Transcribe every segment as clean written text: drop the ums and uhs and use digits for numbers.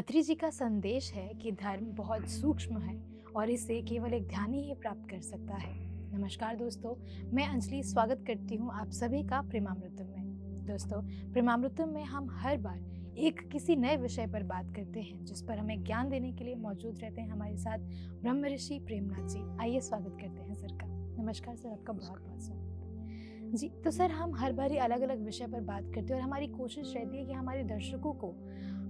अत्रि जी का संदेश है कि धर्म बहुत सूक्ष्म है और इसे केवल एक ध्यानी ही प्राप्त कर सकता है। नमस्कार दोस्तों, मैं अंजलि स्वागत करती हूँ आप सभी का प्रेमामृतम में। दोस्तों, प्रेमामृतम में हम हर बार एक किसी नए विषय पर बात करते हैं जिस पर हमें ज्ञान देने के लिए मौजूद रहते हैं हमारे साथ ब्रह्म ऋषि प्रेमनाथ जी। आइए स्वागत करते हैं सर का। नमस्कार सर, आपका बहुत बहुत स्वागत जी। तो सर, हम हर बार ही अलग अलग विषय पर बात करते हैं और हमारी कोशिश रहती है कि हमारे दर्शकों को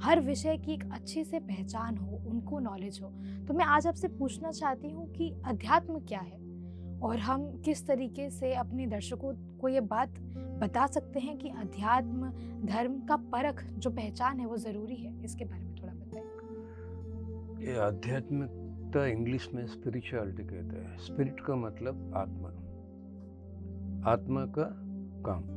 हर विषय की एक अच्छे से पहचान हो, उनको नॉलेज हो। तो मैं आज आपसे पूछना चाहती हूँ कि अध्यात्म क्या है और हम किस तरीके से अपने दर्शकों को ये बात बता सकते हैं कि अध्यात्म धर्म का परख जो पहचान है वो ज़रूरी है। इसके बारे में थोड़ा बताएं। ये आध्यात्मिकता इंग्लिश में स्पिरिचुअलिटी कहते हैं। स्पिरिट का मतलब आत्मा, आत्मा का काम।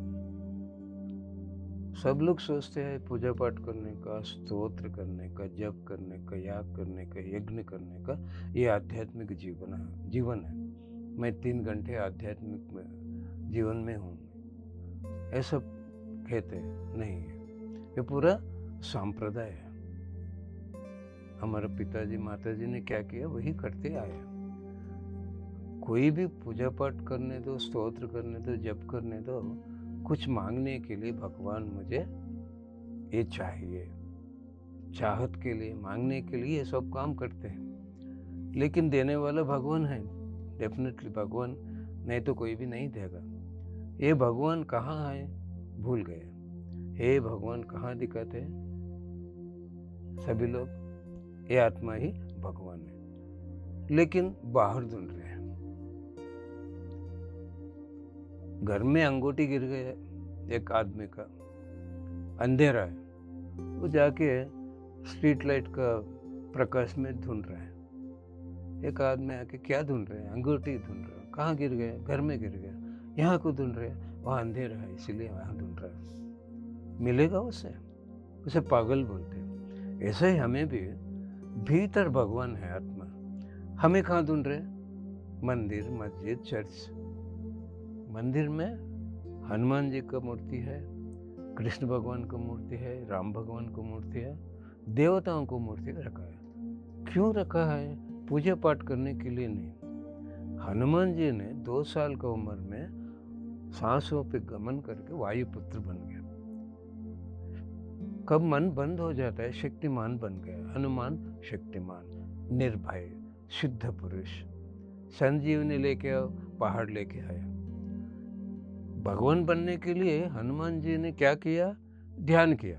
सब लोग सोचते हैं पूजा पाठ करने का, स्तोत्र करने का, जप करने का, याग करने का, यज्ञ करने का ये आध्यात्मिक जीवन है। मैं 3 घंटे आध्यात्मिक जीवन में हूँ, ऐसा कहते नहीं है। ये पूरा संप्रदाय है। हमारे पिताजी माताजी ने क्या किया वही करते आए। कोई भी पूजा पाठ करने दो, स्तोत्र करने दो, जप करने दो, कुछ मांगने के लिए भगवान मुझे ये चाहिए, चाहत के लिए, मांगने के लिए ये सब काम करते हैं। लेकिन देने वाला भगवान है, डेफिनेटली भगवान, नहीं तो कोई भी नहीं देगा। ये भगवान कहाँ है भूल गए। हे भगवान कहाँ दिखाते हैं सभी लोग? ये आत्मा ही भगवान है, लेकिन बाहर ढूंढ रहे हैं। घर में अंगूठी गिर गया एक आदमी का, अंधेरा है, वो जाके स्ट्रीट लाइट का प्रकाश में ढूंढ रहा है। एक आदमी आके क्या ढूंढ रहे हैं? अंगूठी ढूंढ रहे हैं। कहाँ गिर गया? घर में गिर गया। यहाँ को ढूंढ रहे हैं, वहाँ अंधेरा है इसीलिए वहाँ ढूंढ रहा है। मिलेगा उसे पागल बोलते हैं। ऐसे ही हमें भी भीतर भगवान है, आत्मा। हमें कहाँ ढूंढ रहे हैं? मंदिर, मस्जिद, चर्च। मंदिर में हनुमान जी का मूर्ति है, कृष्ण भगवान का मूर्ति है, राम भगवान का मूर्ति है, देवताओं को मूर्ति रखा है। क्यों रखा है? पूजा पाठ करने के लिए नहीं। हनुमान जी ने 2 साल का उम्र में सांसों पे गमन करके वायुपुत्र बन गया। कब मन बंद हो जाता है, शक्तिमान बन गया। हनुमान शक्तिमान, निर्भय, शुद्ध पुरुष। संजीवनी लेके आओ, पहाड़ लेके आया। भगवान बनने के लिए हनुमान जी ने क्या किया? ध्यान किया,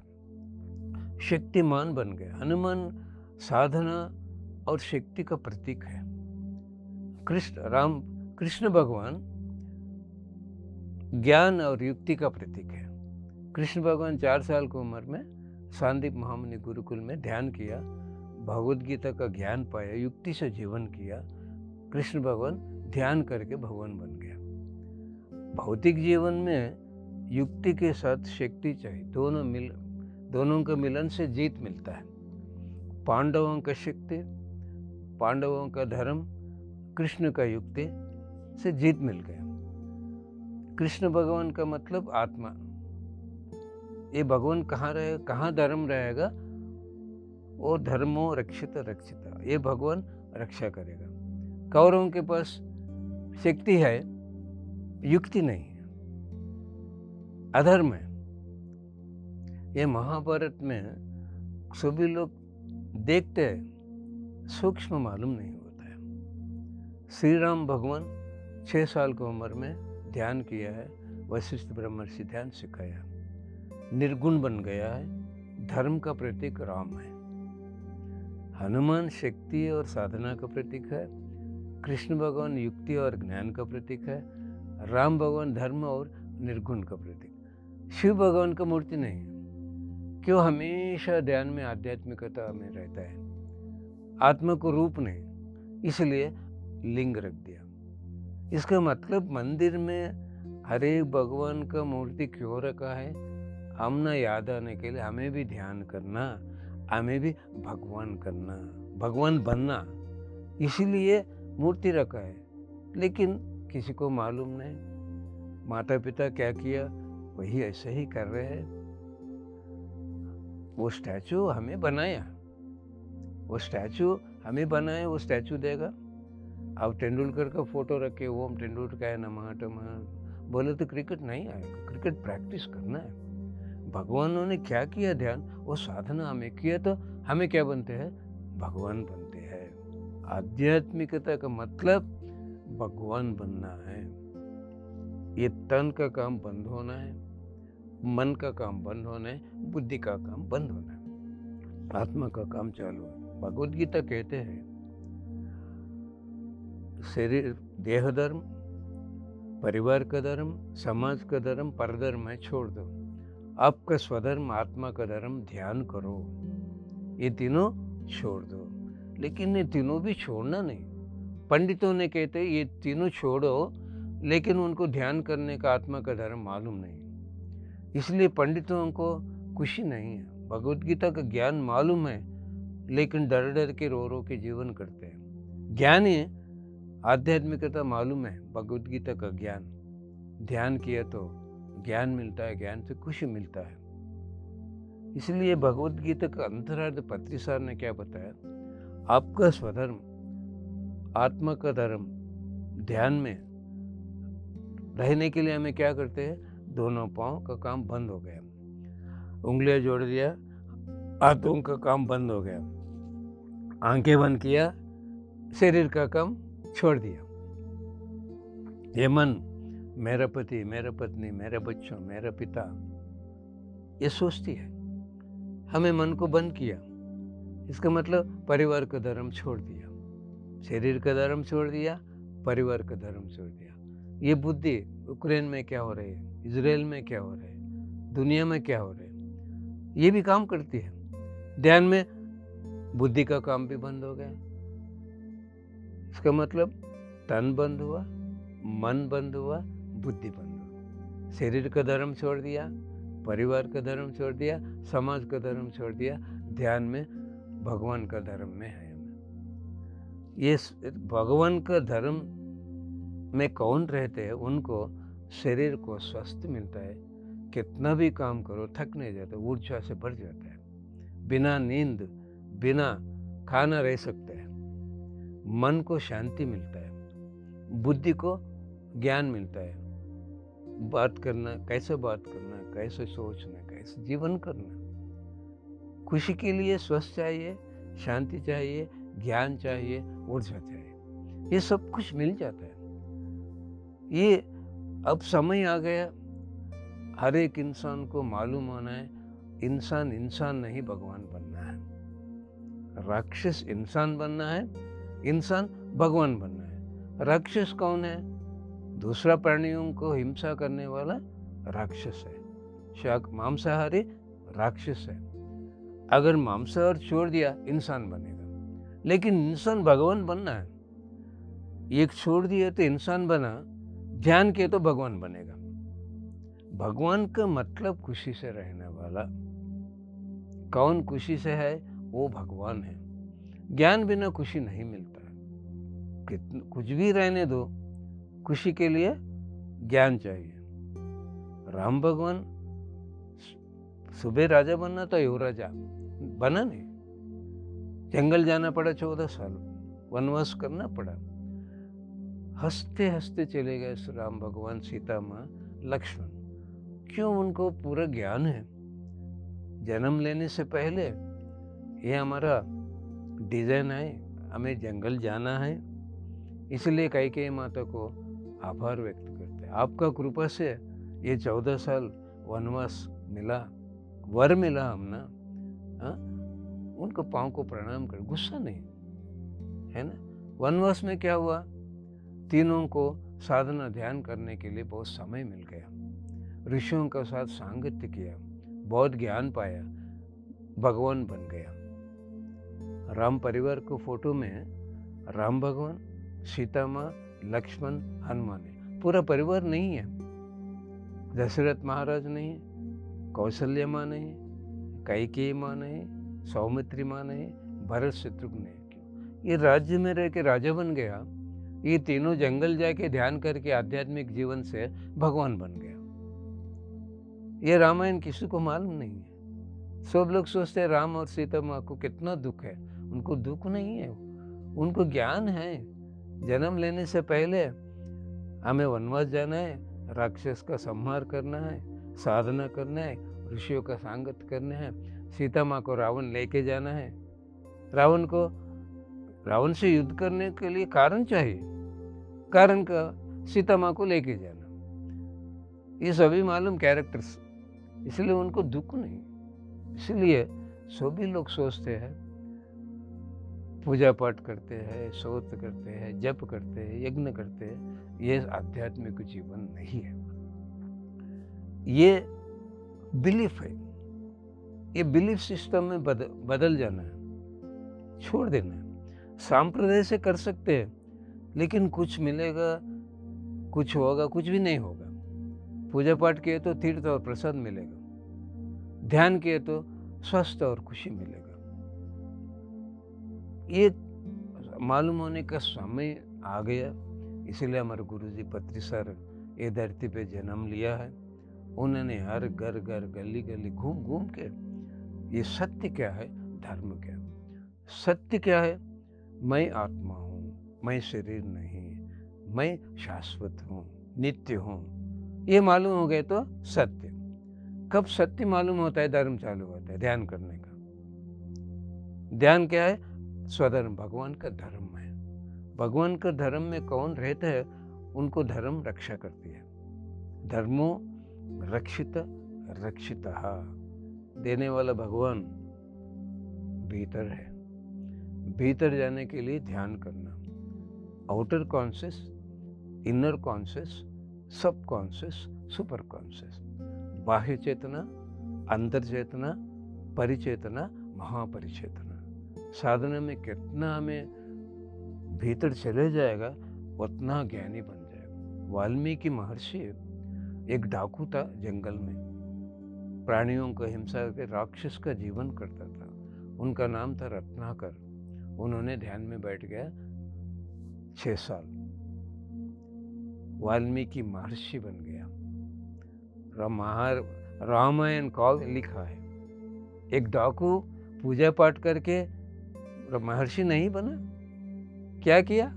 शक्तिमान बन गया। हनुमान साधना और शक्ति का प्रतीक है। कृष्ण भगवान ज्ञान और युक्ति का प्रतीक है। कृष्ण भगवान 4 साल की उम्र में सांदीप महामुनि गुरुकुल में ध्यान किया, भगवद गीता का ज्ञान पाया, युक्ति से जीवन किया। कृष्ण भगवान ध्यान करके भगवान बन गया। भौतिक जीवन में युक्ति के साथ शक्ति चाहिए, दोनों का मिलन से जीत मिलता है। पांडवों का शक्ति, पांडवों का धर्म, कृष्ण का युक्ति से जीत मिल गया। कृष्ण भगवान का मतलब आत्मा। ये भगवान कहाँ रहे, कहाँ धर्म रहेगा? वो धर्मो रक्षित रक्षिता, ये भगवान रक्षा करेगा। कौरवों के पास शक्ति है, युक्ति नहीं है, अधर्म है। ये महाभारत में सभी लोग देखते हैं, सूक्ष्म मालूम नहीं होता है। श्री राम भगवान 6 साल की उम्र में ध्यान किया है, वशिष्ठ ब्रह्मर्षि ध्यान सिखाया, निर्गुण बन गया है। धर्म का प्रतीक राम है। हनुमान शक्ति और साधना का प्रतीक है। कृष्ण भगवान युक्ति और ज्ञान का प्रतीक है। राम भगवान धर्म और निर्गुण का प्रतीक। शिव भगवान का मूर्ति नहीं है। क्यों? हमेशा ध्यान में आध्यात्मिकता में रहता है, आत्मा को रूप नहीं, इसलिए लिंग रख दिया। इसका मतलब मंदिर में हर एक भगवान का मूर्ति क्यों रखा है? हमने याद आने के लिए, हमें भी ध्यान करना, हमें भी भगवान करना, भगवान बनना, इसीलिए मूर्ति रखा है। लेकिन किसी को मालूम नहीं। माता पिता क्या किया वही ऐसे ही कर रहे हैं। वो स्टैचू हमें बनाया, वो स्टैचू हमें बनाए, वो स्टैचू देगा। अब तेंदुलकर का फोटो रखे, ओम तेंदुलकर नमः टमः बोले तो क्रिकेट नहीं आएगा। क्रिकेट प्रैक्टिस करना है। भगवानों ने क्या किया ध्यान, वो साधना हमें किया तो हमें क्या बनते हैं, भगवान बनते हैं। आध्यात्मिकता का मतलब भगवान बनना है। ये तन का काम बंद होना है, मन का काम बंद होना है, बुद्धि का काम बंद होना है, आत्मा का काम चालू है। भगवद गीता कहते हैं शरीर देह धर्म, परिवार का धर्म, समाज का धर्म, परधर्म है छोड़ दो, आपका स्वधर्म आत्मा का धर्म ध्यान करो। ये तीनों छोड़ दो। लेकिन ये तीनों भी छोड़ना नहीं। पंडितों ने कहते ये तीनों छोड़ो, लेकिन उनको ध्यान करने का आत्मा का धर्म मालूम नहीं, इसलिए पंडितों को खुशी नहीं है। भगवद गीता का ज्ञान मालूम है, लेकिन डर डर के रो रो के जीवन करते हैं। ज्ञान है, आध्यात्मिकता मालूम है, भगवद गीता का ज्ञान ध्यान किया तो ज्ञान मिलता है, ज्ञान से खुशी मिलता है। इसलिए भगवद गीता का अंतरार्ध पत्रिसार ने क्या बताया, आपका स्वधर्म आत्मा का धर्म ध्यान में रहने के लिए हमें क्या करते हैं, दोनों पांव का काम बंद हो गया, उंगलियां जोड़ दिया, हाथों का काम बंद हो गया, आंखें बंद किया, शरीर का काम छोड़ दिया। ये मन मेरा पति, मेरा पत्नी, मेरे बच्चों, मेरा पिता, ये सोचती है। हमें मन को बंद किया, इसका मतलब परिवार का धर्म छोड़ दिया, शरीर का धर्म छोड़ दिया, परिवार का धर्म छोड़ दिया। ये बुद्धि यूक्रेन में क्या हो रही है, इजराइल में क्या हो रहा है, दुनिया में क्या हो रहा है, ये भी काम करती है। ध्यान में बुद्धि का काम भी बंद हो गया, इसका मतलब तन बंद हुआ, मन बंद हुआ, बुद्धि बंद हुआ। शरीर का धर्म छोड़ दिया, परिवार का धर्म छोड़ दिया, समाज का धर्म छोड़ दिया, ध्यान में भगवान का धर्म में है। ये भगवान का धर्म में कौन रहते हैं, उनको शरीर को स्वस्थ मिलता है, कितना भी काम करो थक नहीं जाता, ऊर्जा से भर जाता है, बिना नींद बिना खाना रह सकते हैं, मन को शांति मिलता है, बुद्धि को ज्ञान मिलता है, बात करना, कैसे बात करना, कैसे सोचना, कैसे जीवन करना। खुशी के लिए स्वस्थ चाहिए, शांति चाहिए, ज्ञान चाहिए, ऊर्जा चाहिए, ये सब कुछ मिल जाता है। ये अब समय आ गया, हर एक इंसान को मालूम होना है, इंसान इंसान नहीं भगवान बनना है, राक्षस इंसान बनना है, इंसान भगवान बनना है। राक्षस कौन है, दूसरा प्राणियों को हिंसा करने वाला राक्षस है, मांसाहारी राक्षस है। अगर मांसाहार छोड़ दिया इंसान बनेगा, लेकिन इंसान भगवान बनना है। एक छोड़ दिया तो इंसान बना, ध्यान किया तो भगवान बनेगा। भगवान का मतलब खुशी से रहने वाला, कौन खुशी से है, वो भगवान है। ज्ञान बिना खुशी नहीं मिलता, कुछ भी रहने दो, खुशी के लिए ज्ञान चाहिए। राम भगवान सुबह राजा बनना था, युवराजा बना नहीं, जंगल जाना पड़ा, 14 साल वनवास करना पड़ा। हंसते हंसते चले गए राम भगवान, सीता माँ, लक्ष्मण। क्यों, उनको पूरा ज्ञान है। जन्म लेने से पहले ये हमारा डिजाइन है, हमें जंगल जाना है, इसलिए कैकेयी माता को आभार व्यक्त करते हैं। आपका कृपा से ये 14 साल वनवास मिला, वर मिला हम ना। उनको पाँव को प्रणाम कर, गुस्सा नहीं है ना। वनवास में क्या हुआ, तीनों को साधना ध्यान करने के लिए बहुत समय मिल गया, ऋषियों के साथ सांगत्य किया, बहुत ज्ञान पाया, भगवान बन गया। राम परिवार को फोटो में राम भगवान, सीता माँ, लक्ष्मण, हनुमान है, पूरा परिवार नहीं है। दशरथ महाराज नहीं है, कौशल्य माँ नहीं, कैकेयी माँ नहीं, सौमित्री माँ नहीं, भरत शत्रुघ्न नहीं। क्यों, ये राज्य में रह के राजा बन गया, ये तीनों जंगल जाके ध्यान करके आध्यात्मिक जीवन से भगवान बन गया। ये रामायण किसी को मालूम नहीं है। सब लोग सोचते हैं राम और सीता माँ को कितना दुख है, उनको दुख नहीं है, उनको ज्ञान है। जन्म लेने से पहले हमें वनवास जाना है, राक्षस का संहार करना है, साधना करना है, ऋषियों का सांगत करना है, सीता माँ को रावण लेके जाना है। रावण से युद्ध करने के लिए कारण चाहिए, कारण का सीता माँ को लेके जाना। ये सभी मालूम कैरेक्टर्स, इसलिए उनको दुख नहीं। इसलिए सभी लोग सोचते हैं, पूजा पाठ करते हैं, स्तोत्र करते हैं, जप करते हैं, यज्ञ करते हैं, ये आध्यात्मिक जीवन नहीं है। ये बिलीफ है, ये बिलीफ सिस्टम में बदल जाना है, छोड़ देना है। सांप्रदाय से कर सकते हैं, लेकिन कुछ मिलेगा, कुछ होगा, कुछ भी नहीं होगा। पूजा पाठ किए तो तीर्थ और प्रसाद मिलेगा, ध्यान किए तो स्वस्थ और खुशी मिलेगा। ये मालूम होने का समय आ गया, इसीलिए हमारे गुरुजी पत्री सर ये धरती पे जन्म लिया है। उन्होंने हर घर घर गली गली घूम घूम के ये सत्य क्या है, धर्म क्या है। सत्य क्या है? मैं आत्मा हूँ, मैं शरीर नहीं, मैं शाश्वत हूँ, नित्य हूँ। ये मालूम हो गए तो सत्य। कब सत्य मालूम होता है? धर्म चालू होता है, ध्यान करने का। ध्यान क्या है? स्वधर्म, भगवान का धर्म है। भगवान का धर्म में कौन रहता है, उनको धर्म रक्षा करती है। धर्मो रक्षित रक्षितः, देने वाला भगवान भीतर है। भीतर जाने के लिए ध्यान करना। आउटर कॉन्शियस, इनर कॉन्शियस, सब कॉन्शियस, सुपर कॉन्शियस, बाह्य चेतना, अंतर चेतना, परिचेतना, महापरिचेतना। साधना में कितना हमें भीतर चले जाएगा, उतना ज्ञानी बन जाएगा। वाल्मीकि महर्षि एक डाकू था, जंगल में प्राणियों को हिंसा करके राक्षस का जीवन करता था। उनका नाम था रत्नाकर। उन्होंने ध्यान में बैठ गया 6 साल, वाल्मीकि महर्षि बन गया। रामायण का लिखा है, एक डाकू पूजा पाठ करके महर्षि नहीं बना। क्या किया?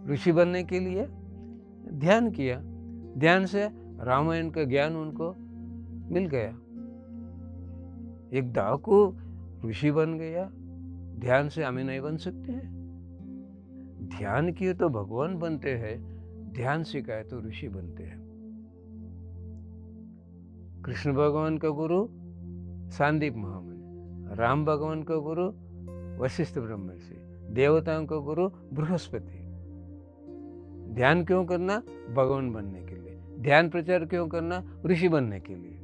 ऋषि बनने के लिए ध्यान किया। ध्यान से रामायण का ज्ञान उनको मिल गया। एक डाकू ऋषि बन गया। ध्यान से हमें नहीं बन सकते हैं? ध्यान किए तो भगवान बनते हैं, ध्यान सिखाए तो ऋषि बनते हैं। कृष्ण भगवान का गुरु सांदीप महामुनि, राम भगवान का गुरु वशिष्ठ ब्रह्मर्षि, देवताओं का गुरु बृहस्पति। ध्यान क्यों करना? भगवान बनने के लिए। ध्यान प्रचार क्यों करना? ऋषि बनने के लिए।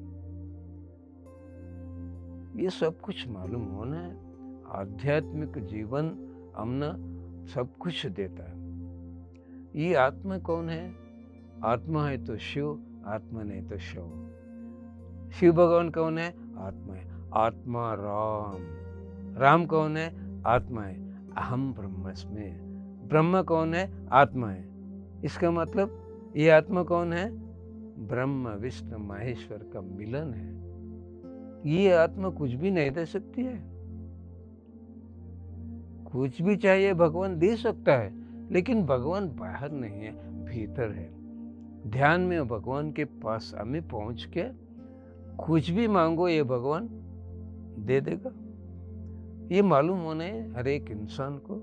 ये सब कुछ मालूम होना है। आध्यात्मिक जीवन हमने सब कुछ देता है। ये आत्मा कौन है? आत्मा है तो शिव, आत्मा नहीं तो शव। शिव भगवान कौन है? आत्मा है। आत्मा राम, राम कौन है? आत्मा है। अहम ब्रह्मस्मि, ब्रह्म कौन है? आत्मा है। इसका मतलब ये आत्मा कौन है? ब्रह्म विष्णु महेश्वर का मिलन है। ये आत्मा कुछ भी नहीं दे सकती है। कुछ भी चाहिए भगवान दे सकता है, लेकिन भगवान बाहर नहीं है, भीतर है। ध्यान में भगवान के पास हमें पहुंच के कुछ भी मांगो, ये भगवान दे देगा। ये मालूम होना है हर एक इंसान को।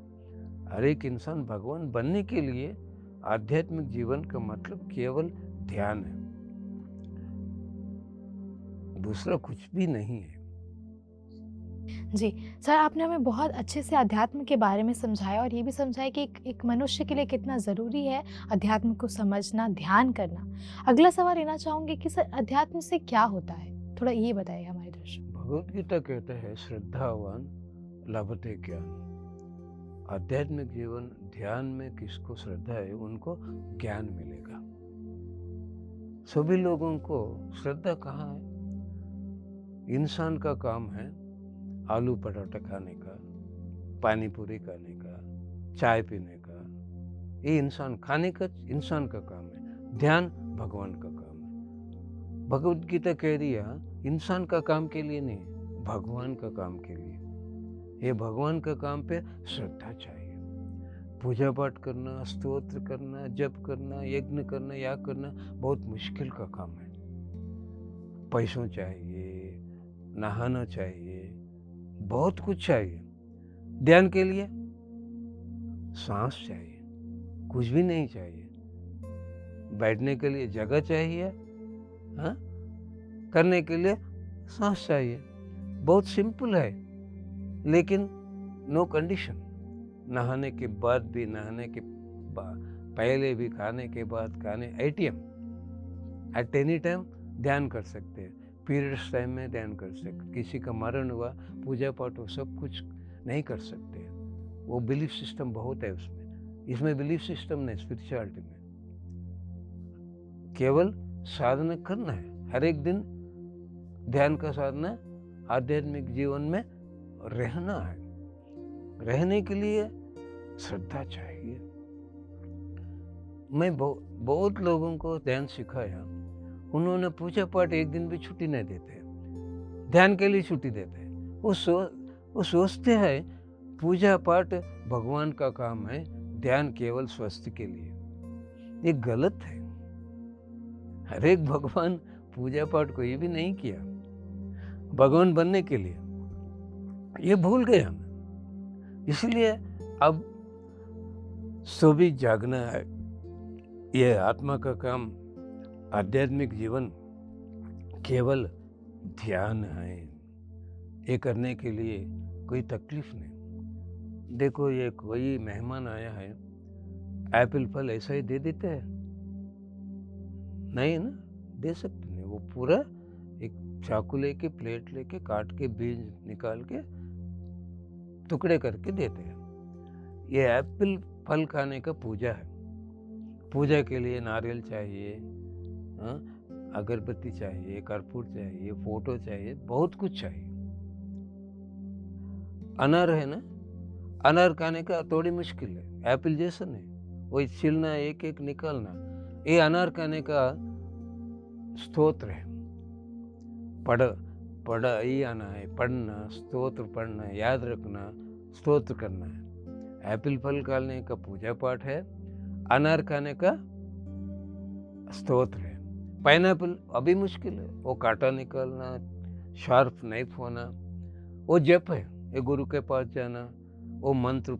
हर एक इंसान भगवान बनने के लिए आध्यात्मिक जीवन का मतलब केवल ध्यान है, दूसरा कुछ भी नहीं है। जी सर, आपने हमें बहुत अच्छे से अध्यात्म के बारे में समझाया और ये भी समझाया कि एक मनुष्य के लिए कितना ज़रूरी है अध्यात्म को समझना, ध्यान करना। अगला सवाल लेना चाहूँगी कि सर अध्यात्म से क्या होता है, थोड़ा ये बताइए हमारे दर्शक। भगवद गीता कहते हैं श्रद्धावान लभते ज्ञान। आध्यात्मिक जीवन, ध्यान में किसको श्रद्धा है उनको ज्ञान मिलेगा। सभी लोगों को श्रद्धा कहाँ है? इंसान का काम है आलू पराठा खाने का, पानी पूरी खाने का, चाय पीने का। ये इंसान खाने का इंसान का काम है। ध्यान भगवान का काम है। भगवद गीता कह दिया इंसान का काम के लिए नहीं, भगवान का काम के लिए। ये भगवान का काम पे श्रद्धा चाहिए। पूजा पाठ करना, स्तोत्र करना, जप करना, यज्ञ करना, याग करना बहुत मुश्किल का काम है। पैसों चाहिए, नहाना चाहिए, बहुत कुछ चाहिए। ध्यान के लिए सांस चाहिए, कुछ भी नहीं चाहिए। बैठने के लिए जगह चाहिए, हाँ? करने के लिए सांस चाहिए। बहुत सिंपल है, लेकिन नो कंडीशन। नहाने के बाद भी, नहाने के पहले भी, खाने के बाद, खाने ATM एट एनी टाइम ध्यान कर सकते हैं। पीरियड्स टाइम में ध्यान कर सकते। किसी का मरण हुआ, पूजा पाठ हो, सब कुछ नहीं कर सकते। वो बिलीफ सिस्टम बहुत है उसमें। इसमें बिलीफ सिस्टम नहीं, स्पिरिचुअलिटी में केवल साधना करना है। हर एक दिन ध्यान का साधना, आध्यात्मिक जीवन में रहना है। रहने के लिए श्रद्धा चाहिए। मैं बहुत लोगों को ध्यान सिखाया, उन्होंने पूजा पाठ एक दिन भी छुट्टी नहीं देते, ध्यान के लिए छुट्टी देते। वो सोचते हैं पूजा पाठ भगवान का काम है, ध्यान केवल स्वास्थ्य के लिए। ये गलत है। हर एक भगवान पूजा पाठ कोई भी नहीं किया भगवान बनने के लिए, ये भूल गए हम। इसलिए अब सभी जागना है। ये आत्मा का काम, आध्यात्मिक जीवन केवल ध्यान है। ये करने के लिए कोई तकलीफ नहीं। देखो, ये कोई मेहमान आया है, एप्पल फल ऐसा ही दे देते हैं? नहीं ना, दे सकते नहीं। वो पूरा एक चाकू लेके, प्लेट लेके, काट के, बीज निकाल के, टुकड़े करके देते हैं। ये एप्पल फल खाने का पूजा है। पूजा के लिए नारियल चाहिए, अगरबत्ती चाहिए, कर्पूर चाहिए, फोटो चाहिए, बहुत कुछ चाहिए। अनार है ना, अनार खाने का थोड़ी मुश्किल है, एप्पल जैसा नहीं। वही छिलना, एक एक निकालना। ये अनार खाने का स्तोत्र है। पढ़ा ही आना है, पढ़ना, स्तोत्र पढ़ना, याद रखना, स्तोत्र करना है। एप्पल फल खाने का पूजा पाठ है, अनार खाने का स्तोत्र है। पाइनएप्पल अभी मुश्किल है, वो कांटा निकालना, शार्प नाइफ होना, वो जप है। ये गुरु के पास जाना, वो मंत्र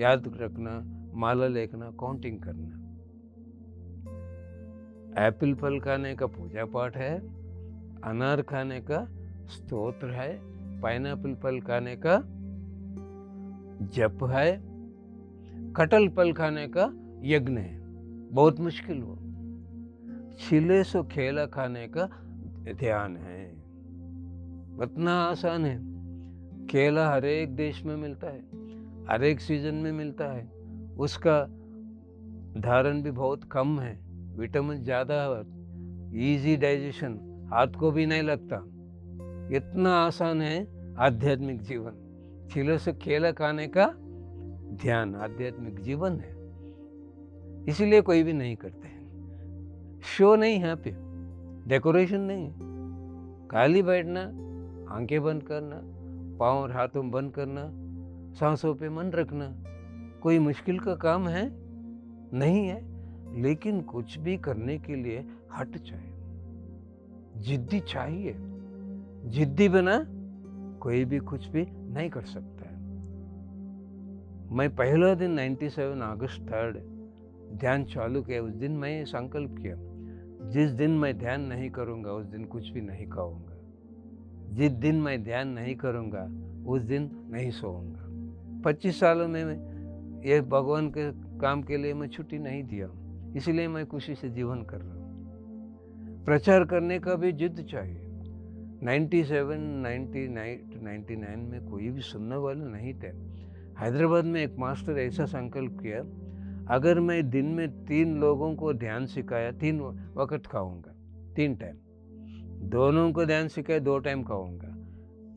याद रखना, माला लिखना, काउंटिंग करना। एप्पल फल खाने का पूजा पाठ है, अनार खाने का स्तोत्र है, पाइनएप्पल फल खाने का जप है, कटहल फल खाने का यज्ञ है। बहुत मुश्किल हो। छिले सो खेला खाने का ध्यान है। इतना आसान है। केला हर एक देश में मिलता है, हर एक सीजन में मिलता है। उसका धारण भी बहुत कम है, विटामिन ज़्यादा है, इजी डाइजेशन, हाथ को भी नहीं लगता। इतना आसान है आध्यात्मिक जीवन। छिले से केला खाने का ध्यान आध्यात्मिक जीवन है। इसीलिए कोई भी नहीं करते। शो नहीं है यहाँ पे, डेकोरेशन नहीं है। खाली बैठना, आंखें बंद करना, पाँव और हाथों बंद करना, सांसों पे मन रखना, कोई मुश्किल का काम है नहीं है। लेकिन कुछ भी करने के लिए हट चाहिए, जिद्दी चाहिए। जिद्दी बना कोई भी कुछ भी नहीं कर सकता है। मैं पहला दिन 97 अगस्त 3 ध्यान चालू किया। उस दिन मैं संकल्प किया, जिस दिन मैं ध्यान नहीं करूंगा उस दिन कुछ भी नहीं खाऊंगा। जिस दिन मैं ध्यान नहीं करूंगा उस दिन नहीं सोऊंगा। 25 सालों में ये भगवान के काम के लिए मैं छुट्टी नहीं दिया, इसलिए मैं खुशी से जीवन कर रहा हूँ। प्रचार करने का भी जिद चाहिए। 97, 99 में कोई भी सुनने वाले नहीं थे। हैदराबाद में एक मास्टर ऐसा संकल्प किया, अगर मैं दिन में 3 लोगों को ध्यान सिखाया, 3 वक्त खाऊंगा, 3 टाइम। दोनों को ध्यान सिखाया, 2 टाइम खाऊंगा।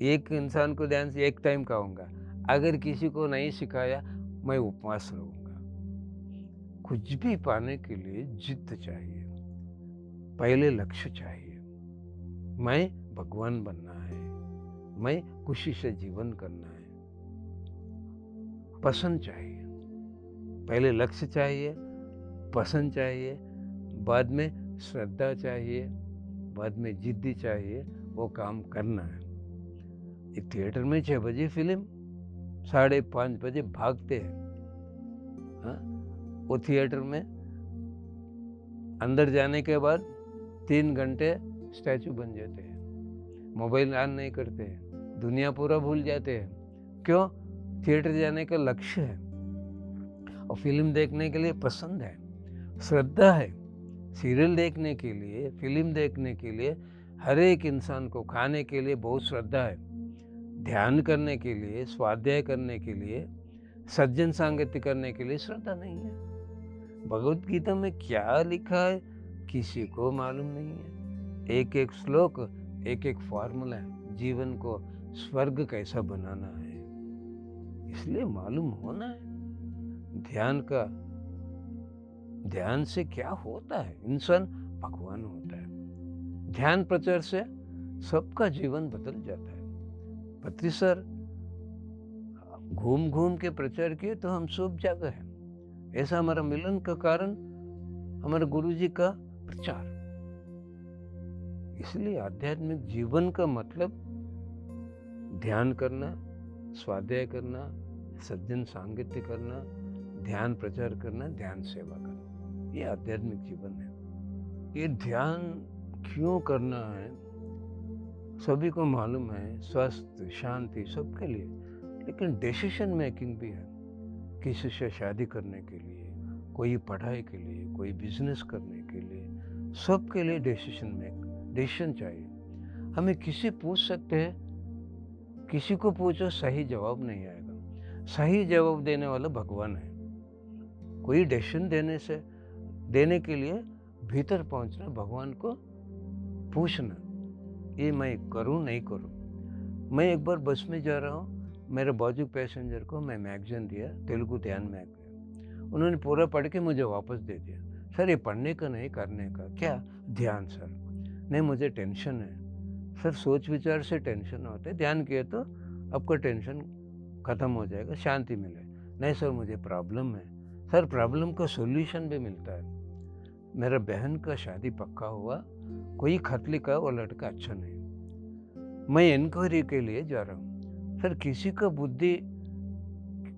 एक इंसान को ध्यान से 1 टाइम खाऊंगा। अगर किसी को नहीं सिखाया, मैं उपवास रहूंगा। कुछ भी पाने के लिए जिद चाहिए, पहले लक्ष्य चाहिए। मैं भगवान बनना है, मैं खुशी से जीवन करना है, पसंद चाहिए। पहले लक्ष्य चाहिए, पसंद चाहिए, बाद में श्रद्धा चाहिए, बाद में जिद्दी चाहिए, वो काम करना है। एक थिएटर में 6 बजे फिल्म, 5:30 बजे भागते हैं। हाँ? वो थिएटर में अंदर जाने के बाद 3 घंटे स्टैचू बन जाते हैं, मोबाइल ऑन नहीं करते हैं, दुनिया पूरा भूल जाते हैं। क्यों? थिएटर जाने का लक्ष्य है और फिल्म देखने के लिए पसंद है, श्रद्धा है। सीरियल देखने के लिए, फिल्म देखने के लिए हर एक इंसान को खाने के लिए बहुत श्रद्धा है। ध्यान करने के लिए, स्वाध्याय करने के लिए, सज्जन सांगत्य करने के लिए श्रद्धा नहीं है। भगवत गीता में क्या लिखा है किसी को मालूम नहीं है। एक एक श्लोक, एक एक फॉर्मूला है, जीवन को स्वर्ग कैसा बनाना है, इसलिए मालूम होना है। ध्यान से क्या होता है? इंसान भगवान होता है। ध्यान प्रचार से सबका जीवन बदल जाता है। पत्री सर घूम घूम के प्रचार किए तो हम सब जगह हैं। ऐसा हमारा मिलन का कारण हमारे गुरुजी का प्रचार। इसलिए आध्यात्मिक जीवन का मतलब ध्यान करना, स्वाध्याय करना, सज्जन सांगत्य करना, ध्यान प्रचार करना, ध्यान सेवा करना, ये आध्यात्मिक जीवन है। ये ध्यान क्यों करना है सभी को मालूम है, स्वास्थ्य, शांति सबके लिए। लेकिन डिसीजन मेकिंग भी है। किसी से शादी करने के लिए, कोई पढ़ाई के लिए, कोई बिजनेस करने के लिए, सबके लिए डिसीजन चाहिए। हमें किसी पूछ सकते हैं, किसी को पूछो सही जवाब नहीं आएगा। सही जवाब देने वाला भगवान है। कोई डिसीजन देने के लिए भीतर पहुंचना, भगवान को पूछना, ये मैं करूं नहीं करूं। मैं एक बार बस में जा रहा हूँ, मेरे बाजू पैसेंजर को मैं मैगजीन दिया, तेलुगु ध्यान मैगजीन। उन्होंने पूरा पढ़ के मुझे वापस दे दिया। सर ये पढ़ने का नहीं, करने का। क्या? ध्यान सर। नहीं, मुझे टेंशन है। सर सोच विचार से टेंशन होता है, ध्यान किए तो आपका टेंशन खत्म हो जाएगा, शांति मिले। नहीं सर मुझे प्रॉब्लम है। सर प्रॉब्लम का सॉल्यूशन भी मिलता है। मेरा बहन का शादी पक्का हुआ, कोई खत लिखा, वो लड़का अच्छा नहीं। मैं इंक्वायरी के लिए जा रहा हूँ। सर किसी का बुद्धि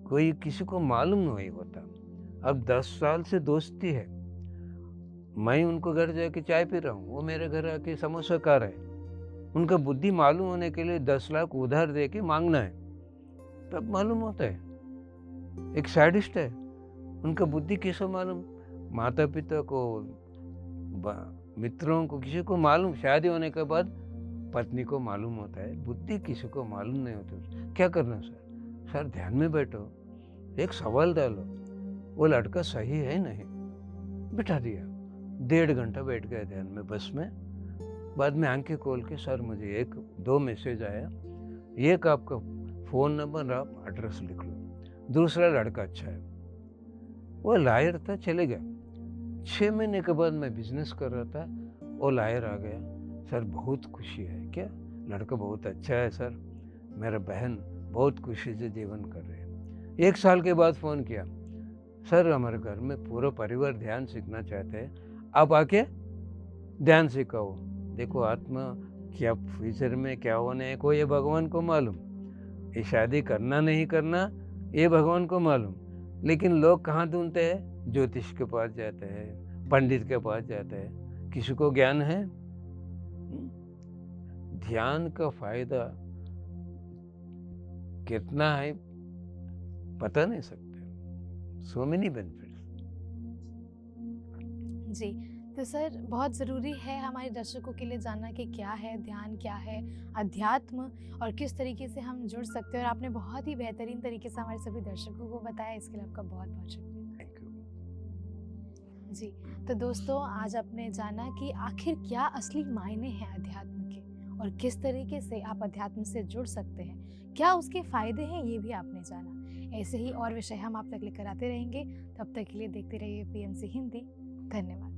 कोई किसी को मालूम नहीं होता। अब 10 साल से दोस्ती है। मैं उनको घर जाके चाय पी रहा हूँ, वो मेरे घर आके समोसा खा रहे हैं। उनका बुद्धि मालूम होने के लिए 10 लाख उधार दे के मांगना है, तब मालूम होता है। एक सैडिस्ट है, उनका बुद्धि किसको मालूम? माता पिता को, मित्रों को, किसी को मालूम। शादी होने के बाद पत्नी को मालूम होता है, बुद्धि किसी को मालूम नहीं होती। क्या करना सर? सर ध्यान में बैठो, एक सवाल डालो, वो लड़का सही है नहीं। बिठा दिया, 1.5 घंटा बैठ गए ध्यान में बस में। बाद में आंखें खोल के, सर मुझे 1-2 मैसेज आया, एक आपका फ़ोन नंबर, आप एड्रेस लिख लो, दूसरा लड़का अच्छा है। वो लायर था, चले गया। 6 महीने के बाद मैं बिजनेस कर रहा था, वो लायर आ गया। सर बहुत खुशी है। क्या? लड़का बहुत अच्छा है सर, मेरा बहन बहुत खुशी से जीवन कर रहे हैं। 1 साल के बाद फ़ोन किया, सर हमारे घर में पूरा परिवार ध्यान सीखना चाहते हैं, आप आके ध्यान सिखाओ। देखो आत्मा क्या फ्यूचर में क्या होने है, को ये भगवान को मालूम। ये शादी करना नहीं करना ये भगवान को मालूम। लेकिन लोग कहाँ ढूंढते हैं? ज्योतिष के पास जाते हैं, पंडित के पास जाते हैं। किसी को ज्ञान है? ध्यान का फायदा कितना है पता नहीं सकते। So many benefits. जी, तो सर बहुत ज़रूरी है हमारे दर्शकों के लिए जानना कि क्या है ध्यान, क्या है अध्यात्म और किस तरीके से हम जुड़ सकते हैं। और आपने बहुत ही बेहतरीन तरीके से हमारे सभी दर्शकों को बताया, इसके लिए आपका बहुत बहुत शुक्रिया। Thank you. जी, तो दोस्तों आज आपने जाना कि आखिर क्या असली मायने हैं अध्यात्म के और किस तरीके से आप अध्यात्म से जुड़ सकते हैं, क्या उसके फ़ायदे हैं, ये भी आपने जाना। ऐसे ही और विषय हम आप तक लेकर आते रहेंगे। तब तक के लिए देखते रहिए PMC हिंदी। धन्यवाद।